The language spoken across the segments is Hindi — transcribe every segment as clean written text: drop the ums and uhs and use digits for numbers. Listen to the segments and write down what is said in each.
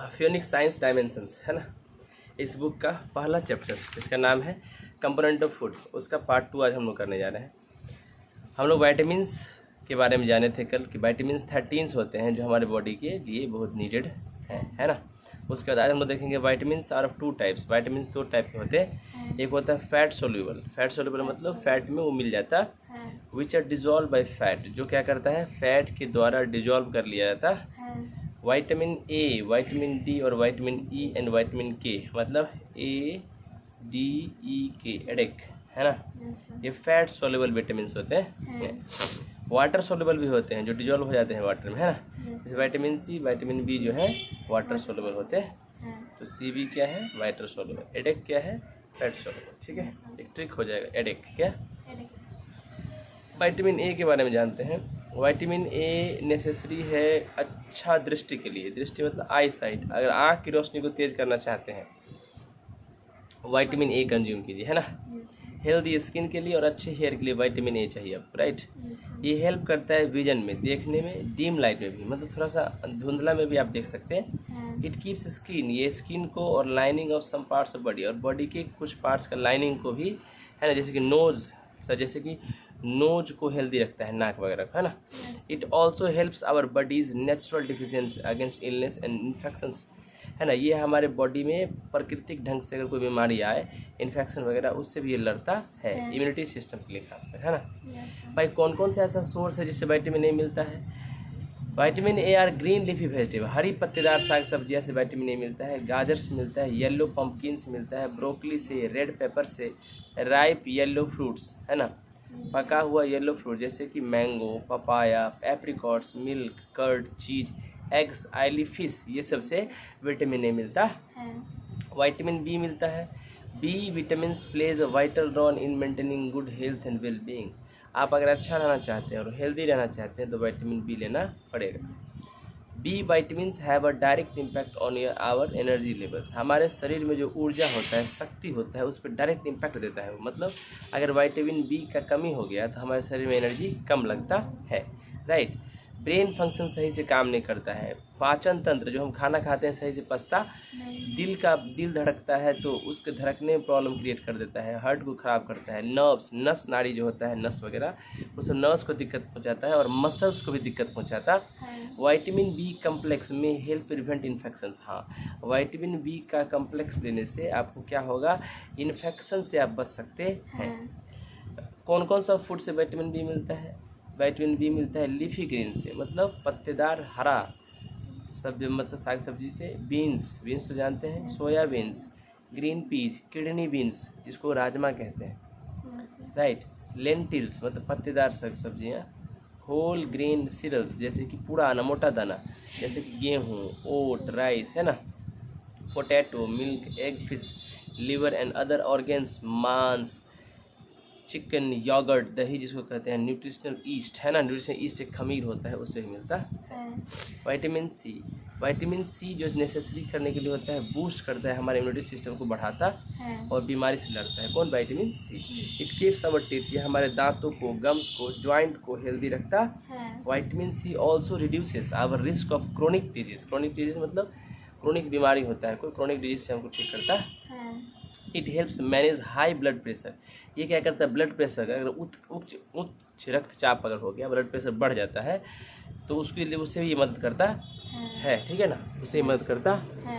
फियोनिक्स साइंस डायमेंशंस है ना, इस बुक का पहला चैप्टर जिसका नाम है कंपोनेंट ऑफ फूड, उसका पार्ट 2 आज हम लोग करने जा रहे हैं। हम लोग वाइटामिन्स के बारे में जाने थे कल कि वाइटामिन्स 13 होते हैं जो हमारे बॉडी के लिए बहुत नीडेड है ना। उसके बाद आज हम लोग देखेंगे vitamins are of 2 types. Vitamins 2 type के होते हैं, एक होता है फैट सोल्यूबल। फैट सोल्यूबल मतलब फैट में वो मिल जाता है, which are dissolve by fat, जो क्या करता है फैट के द्वारा डिजॉल्व कर लिया जाता है। विटामिन ए, विटामिन डी और विटामिन ई एंड विटामिन के, मतलब ए डी ई के, एडेक है ना, ये फैट सोल्यूबल विटामिन होते हैं। वाटर सोल्यूबल भी होते हैं जो डिजॉल्व हो जाते हैं वाटर में, है ना। जैसे विटामिन सी, विटामिन बी जो है वाटर सोल्यूबल होते हैं, तो सी बी क्या है वाटर सोल्यूबल, एडेक क्या है फैट सोल्यूबल। ठीक है, एक ट्रिक हो जाएगा, एडेक क्या। विटामिन ए के बारे में जानते हैं। विटामिन ए नेसेसरी है अच्छा दृष्टि के लिए, दृष्टि मतलब आई साइट, अगर आँख की रोशनी को तेज करना चाहते हैं विटामिन ए कंज्यूम कीजिए, है ना। हेल्दी स्किन के लिए और अच्छे हेयर के लिए विटामिन ए चाहिए आपको, राइट। ये हेल्प करता है विजन में, देखने में, डीम लाइट में भी, मतलब थोड़ा सा धुंधला में भी आप देख सकते हैं। इट कीप्स स्किन, ये स्किन को और lining of some parts of body, और बॉडी के कुछ पार्ट्स का लाइनिंग को भी, है ना, जैसे कि नोज, जैसे कि नोज को हेल्दी रखता है, नाक वगैरह को, है ना। It also helps our body's natural deficiency against illness and infections, है ना। ये हमारे बॉडी में प्राकृतिक ढंग से अगर कोई बीमारी आए, इन्फेक्शन वगैरह, उससे भी ये लड़ता है, इम्यूनिटी सिस्टम के लिए खासकर, है ना। भाई कौन कौन सा ऐसा सोर्स है जिससे विटामिन ए मिलता है। Vitamin A are green leafy vegetable, हरी पत्तेदार साग सब्जियां से विटामिन ए मिलता है। गाजर से मिलता है, येलो पम्पकिन से मिलता है, ब्रोकली से, रेड पेपर से, राइप येलो फ्रूट्स, है ना, पका हुआ येलो फ्रूट जैसे कि mango, papaya, apricots, milk, curd, cheese, eggs, oily fish, ये सब से विटामिन ए मिलता है। विटामिन बी मिलता है। B vitamin plays a vital role in maintaining good health and well being. आप अगर अच्छा रहना चाहते हैं और हेल्दी रहना चाहते हैं तो विटामिन बी लेना पड़ेगा। B vitamins have a direct impact on our energy levels, हमारे शरीर में जो ऊर्जा होता है, शक्ति होता है, उस पर डायरेक्ट इम्पैक्ट देता है। मतलब अगर विटामिन बी का कमी हो गया तो हमारे शरीर में एनर्जी कम लगता है, राइट। ब्रेन फंक्शन सही से काम नहीं करता है। पाचन तंत्र, जो हम खाना खाते हैं सही से पचता, दिल धड़कता है तो उसके धड़कने में प्रॉब्लम क्रिएट कर देता है, हार्ट को ख़राब करता है। नर्व्स, नस नाड़ी जो होता है, नस वगैरह, उस नर्व्स को दिक्कत पहुंचाता है और मसल्स को भी दिक्कत पहुंचाता है। विटामिन बी कम्प्लेक्स में हेल्प प्रिवेंट इन्फेक्शंस। हाँ, विटामिन बी का कम्प्लेक्स लेने से आपको क्या होगा, इन्फेक्शन से आप बच सकते हैं। कौन कौन सा फूड से विटामिन बी मिलता है। विटामिन बी मिलता है लीफी ग्रीन से, मतलब पत्तेदार हरा सब्जी, मतलब साग सब्जी से। बीन्स, बीन्स तो जानते हैं, soya beans, green peas, kidney beans जिसको राजमा कहते हैं, राइट। लेंटिल्स मतलब पत्तेदार सब्जियाँ। होल ग्रेन सीरियल्स जैसे कि पूरा दाना, मोटा दाना, जैसे कि गेहूँ, ओट, राइस, है ना। Potato, milk, egg, fish, liver and other organs, मांस, चिकन, योगर्ट, दही जिसको कहते हैं, न्यूट्रिशनल ईस्ट, है ना, न्यूट्रिशनल ईस्ट एक खमीर होता है, उससे ही मिलता है। विटामिन सी, विटामिन सी जो नेसेसरी करने के लिए होता है, बूस्ट करता है, हमारे इम्यूनिटी सिस्टम को बढ़ाता है और बीमारी से लड़ता है। कौन, vitamin C. It keeps our teeth, ये हमारे दांतों को, गम्स को, जॉइंट को हेल्दी रखता है। Vitamin C also reduces our risk of chronic disease. Chronic disease मतलब क्रोनिक बीमारी होता है कोई, क्रोनिक डिजीज से हमको ठीक करता है। It helps manage high blood pressure, ये क्या करता है, ब्लड प्रेशर अगर उच्च रक्तचाप अगर हो गया, ब्लड प्रेशर बढ़ जाता है तो उसके लिए, उससे भी ये मदद करता है, ठीक है ना, उससे ही मदद करता है।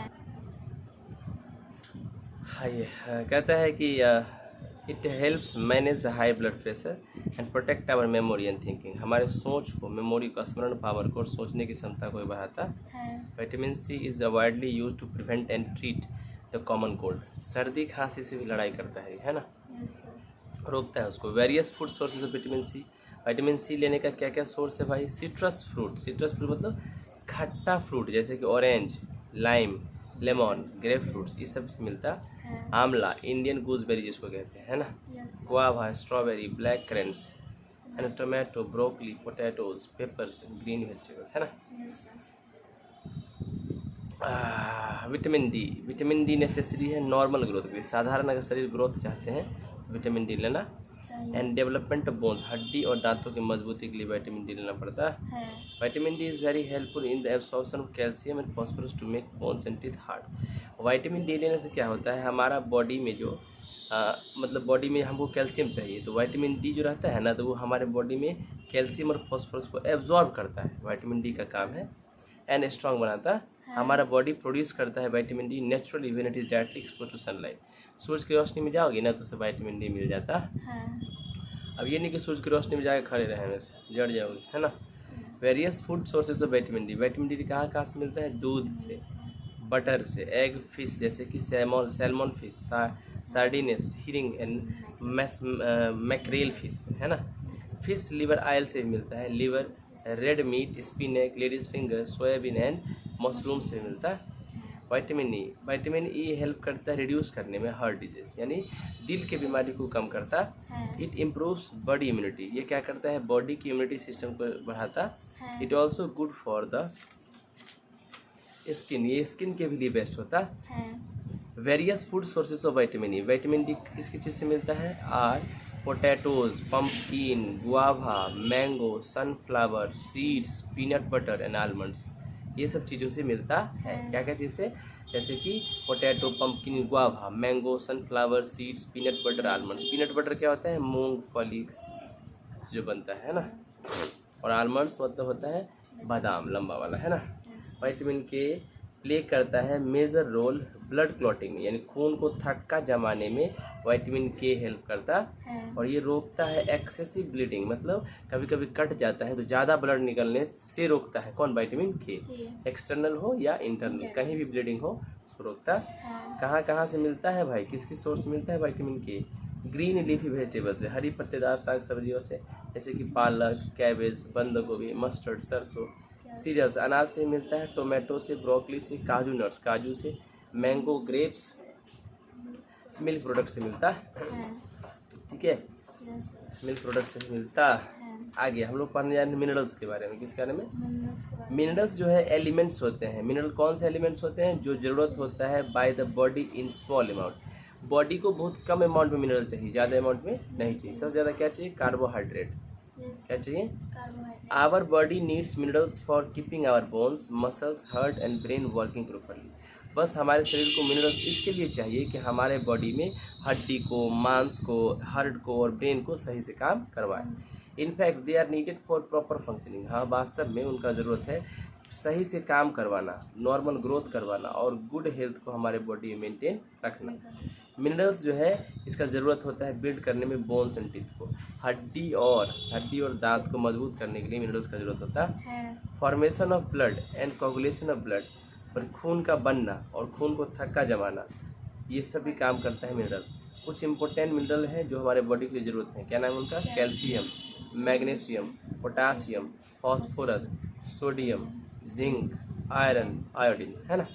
हाँ, ये कहता है कि it helps manage high blood pressure and protect our memory and thinking, हमारे सोच को, मेमोरी को, स्मरण पावर को और सोचने की क्षमता को बढ़ाता है। Vitamin C is widely use to prevent and treat the common cold, सर्दी खांसी से भी लड़ाई करता है ना, रोकता है उसको। Various food sources of vitamin C, vitamin C लेने का क्या क्या सोर्स है भाई। सिट्रस फ्रूट, सिट्रस फ्रूट मतलब खट्टा फ्रूट जैसे कि orange, lime, lemon, grape fruits, ये सब से मिलता है। आंवला, इंडियन गूसबेरी जिसको कहते हैं, है ना। गुआवा, स्ट्रॉबेरी, ब्लैक करेंट्स, है ना, tomato, broccoli, potatoes, papers, green vegetables, है ना। Vitamin D, vitamin D necessary है नॉर्मल ग्रोथ के लिए, साधारण अगर शरीर ग्रोथ चाहते हैं तो विटामिन डी लेना एंड डेवलपमेंट ऑफ बोन्स, हड्डी और दांतों की मजबूती के लिए विटामिन डी लेना पड़ता है। Vitamin D is very helpful in the absorption of calcium and phosphorus to make bones and teeth hard. Vitamin D लेने से क्या होता है, हमारा बॉडी में जो मतलब बॉडी में हमको कैल्शियम चाहिए, तो विटामिन डी जो रहता है ना, तो वो हमारे बॉडी में कैल्शियम और फॉस्फोरस को एब्जॉर्ब करता है। विटामिन डी का काम है एंड स्ट्रॉन्ग बनाता है। हमारा बॉडी प्रोड्यूस करता है vitamin D naturally when it is directly expose to sunlight. सूरज की रोशनी में जाओगी ना तो उससे विटामिन डी मिल जाता है। अब ये नहीं कि सूरज की रोशनी में जाकर खड़े रहे वैसे जड़ जाओगे, है ना। Various food sources of vitamin D कहाँ कहाँ से मिलता है, दूध से, बटर से, एग, फिश जैसे कि salmon fish, sardines, herring and mackerel fish, है ना। फिश लिवर ऑयल से भी मिलता है, liver, red meat, spinach, ladies finger, soybean and mushroom से मिलता है। विटामिन ई हेल्प करता है रिड्यूस करने में हार्ट डिजीज यानी दिल की बीमारी को कम करता है। इट इम्प्रूव्स बॉडी इम्यूनिटी, ये क्या करता है, बॉडी की इम्यूनिटी सिस्टम को बढ़ाता है। It also good for the skin, ये स्किन के भी लिए बेस्ट होता है। Various food sources of vitamin D किसकी चीज़ से मिलता है, are potatoes, pumpkin, guava, mango, sunflower, seeds, peanut butter and almonds, ये सब चीज़ों से मिलता है। क्या क्या चीज़ से, जैसे कि potato, pumpkin, guava, mango, sunflower, seeds, peanut butter, almonds. Peanut butter क्या होता है, मूंगफली से जो बनता है ना, और आलमंड्स मतलब होता है बादाम लंबा वाला, है ना। विटामिन के प्ले करता है मेजर रोल ब्लड क्लॉटिंग में, यानी खून को थक्का जमाने में विटामिन के हेल्प करता है। और ये रोकता है एक्सेसिव ब्लीडिंग, मतलब कभी कभी कट जाता है तो ज़्यादा ब्लड निकलने से रोकता है। कौन, विटामिन के, एक्सटर्नल हो या इंटरनल, कहीं भी ब्लीडिंग हो तो रोकता है। कहाँ कहाँ से मिलता है भाई, किसकी सोर्स मिलता है विटामिन के, ग्रीन लीफी वेजिटेबल से, हरी पत्तेदार साग सब्जियों से, जैसे कि पालक, कैबेज, बंद गोभी, मस्टर्ड, सरसों। सीरियल्स, अनाज से मिलता है, टोमेटो से, ब्रोकली से, काजू नट्स, काजू से, मैंगो, ग्रेप्स, मिल्क प्रोडक्ट से मिलता है, ठीक है, मिल्क प्रोडक्ट से मिलता है। आगे हम लोग पढ़ने जा रहे हैं मिनरल्स के बारे में। किसके बारे में, मिनरल्स जो है एलिमेंट्स होते हैं। मिनरल कौन से एलिमेंट्स होते हैं, जो ज़रूरत होता है by the body in small amount. Body को बहुत कम अमाउंट में मिनरल चाहिए, ज़्यादा अमाउंट में नहीं चाहिए। सबसे ज़्यादा क्या चाहिए, कार्बोहाइड्रेट। क्या चाहिए, our body needs minerals for keeping our bones, muscles, heart and brain working properly. बस हमारे शरीर को मिनरल्स इसके लिए चाहिए कि हमारे बॉडी में हड्डी को, मांस को, हार्ट को और ब्रेन को सही से काम करवाएं। In fact they are needed for proper functioning, हाँ वास्तव में उनका ज़रूरत है सही से काम करवाना, नॉर्मल ग्रोथ करवाना और गुड हेल्थ को हमारे बॉडी में मेंटेन रखना। मिनरल्स जो है इसका ज़रूरत होता है बिल्ड करने में बोन्स एंड टीथ को, हड्डी और दांत को मजबूत करने के लिए मिनरल्स का ज़रूरत होता है। Formation of blood and coagulation of blood, और खून का बनना और खून को थक्का जमाना, ये सभी काम करता है मिनरल। कुछ इंपॉर्टेंट मिनरल हैं जो हमारे बॉडी की ज़रूरत है, क्या नाम है उनका, calcium, magnesium, potassium, phosphorus, sodium, zinc, iron, iodine, है ना।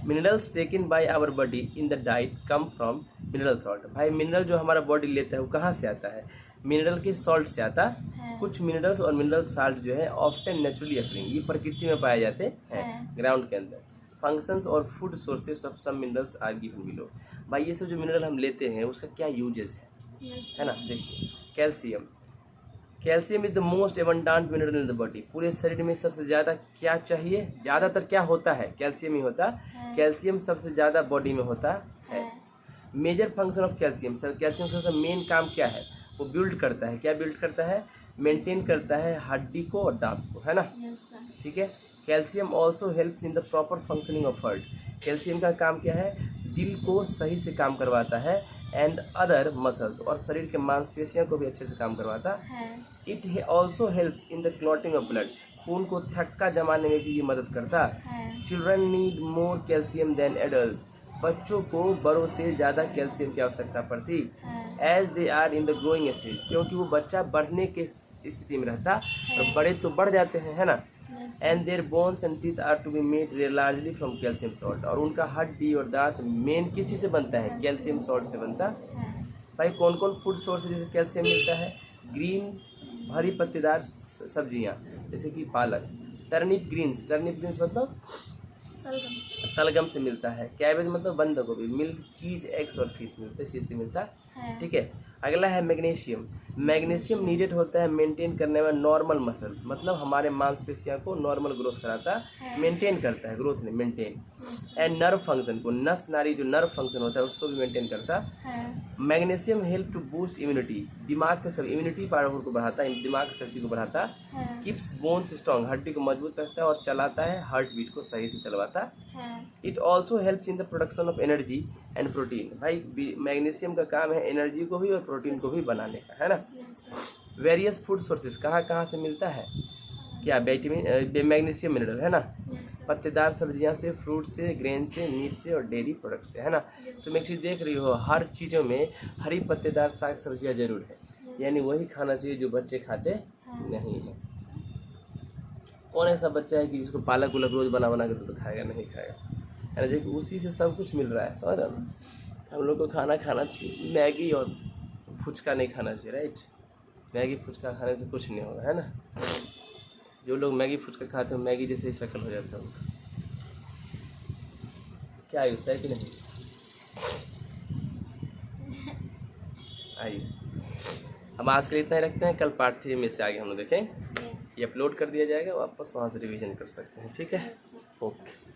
Minerals taken by our body in the diet come from mineral salt. भाई मिनरल जो हमारा बॉडी लेता है वो कहाँ से आता है, मिनरल के सॉल्ट से आता है। कुछ मिनरल्स और मिनरल साल्ट जो है ऑफ्टन नेचुरली अकरिंग, ये प्रकृति में पाए जाते हैं ग्राउंड के अंदर। फंक्शंस और food sources of some minerals are given below. भाई ये सब जो मिनरल हम लेते हैं उसका क्या यूजेस है ना। देखिए, calcium is the most abundant mineral in the body. पूरे शरीर में सबसे ज़्यादा क्या चाहिए, ज़्यादातर क्या होता है, कैल्शियम ही होता है। कैल्शियम सबसे ज़्यादा बॉडी में होता है। Major function of calcium, calcium सबसे मेन काम क्या है, वो बिल्ड करता है, क्या बिल्ड करता है, मेंटेन करता है हड्डी को और दांत को, है ना। ठीक है। Calcium also helps in the proper functioning of heart. Calcium का काम क्या है, दिल को सही से काम करवाता है एंड अदर मसल्स, और शरीर के मांसपेशियों को भी अच्छे से काम करवाता है। It also helps in the clotting of blood, खून को थक्का जमाने में भी ये मदद करता है। Children need more calcium than adults, बच्चों को बड़ों से ज़्यादा कैल्शियम की आवश्यकता पड़ती as they are in the growing stage, क्योंकि वो बच्चा बढ़ने के स्थिति में रहता और बड़े तो बढ़ जाते हैं, है ना। And their bones and teeth are to be made largely from calcium salt, और उनका हड्डी और दांत मेन किस चीज़ से बनता है, कैल्शियम सॉल्ट से बनता है। भाई कौन कौन फूड सोर्स है जिससे कैल्शियम मिलता है, ग्रीन हरी पत्तेदार सब्जियां जैसे कि पालक, टर्निप ग्रीन्स मतलब सलगम से मिलता है। कैबेज मतलब बंद गोभी, मिल्क, चीज, एग्स और फिश मिलते हैं, चीज से मिलता है, ठीक है। अगला है मैग्नीशियम। मैग्नीशियम नीडेड होता है मेंटेन करने में नॉर्मल मसल, मतलब हमारे मांसपेशियों को नॉर्मल ग्रोथ कराता है, मेंटेन करता है, ग्रोथ नहीं मेंटेन। एंड नर्व फंक्शन को, नस नारी जो नर्व फंक्शन होता है उसको भी मेंटेन करता है। Magnesium help to boost immunity, दिमाग के सब इम्यूनिटी पावर को बढ़ाता है, दिमाग की शक्ति को बढ़ाता है। कीप्स बोन्स स्ट्रॉन्ग, हड्डी को मजबूत रखता है और चलाता है, हार्ट बीट को सही से चलवाता है। It also helps in the production of energy and protein. भाई मैग्नीशियम का काम है एनर्जी को भी और प्रोटीन को भी बनाने का, है ना। वेरियस फूड सोर्सेज, कहाँ कहाँ से मिलता है, क्या विटामिन मैग्नीशियम मिनरल, है ना। पत्तेदार सब्जियां से, फ्रूट से, ग्रेन से, मीट से और डेयरी प्रोडक्ट से, है ना। तुम एक चीज़ देख रही हो, हर चीज़ों में हरी पत्तेदार साग सब्जियां जरूर है, यानी वही खाना चाहिए जो बच्चे खाते नहीं हैं। कौन ऐसा बच्चा है कि जिसको पालक उलक रोज बना बना के तो खाएगा, नहीं खाएगा, है ना। देखो उसी से सब कुछ मिल रहा है, समझ रहे हो। हम लोग को खाना खाना चाहिए, मैगी और फुचका नहीं खाना चाहिए, राइट। मैगी फुचका खाने से कुछ नहीं होगा, है ना। जो लोग मैगी फुचका खाते हैं मैगी जैसे ही शक्ल हो जाता है उनका। क्या आयुष है कि नहीं, आइए हम आज के लिए इतना ही रखते हैं। कल पार्ट 3 में से आगे हम लोग देखें, ये अपलोड कर दिया जाएगा, वापस वहाँ से रिवीजन कर सकते हैं, ठीक है। ओके।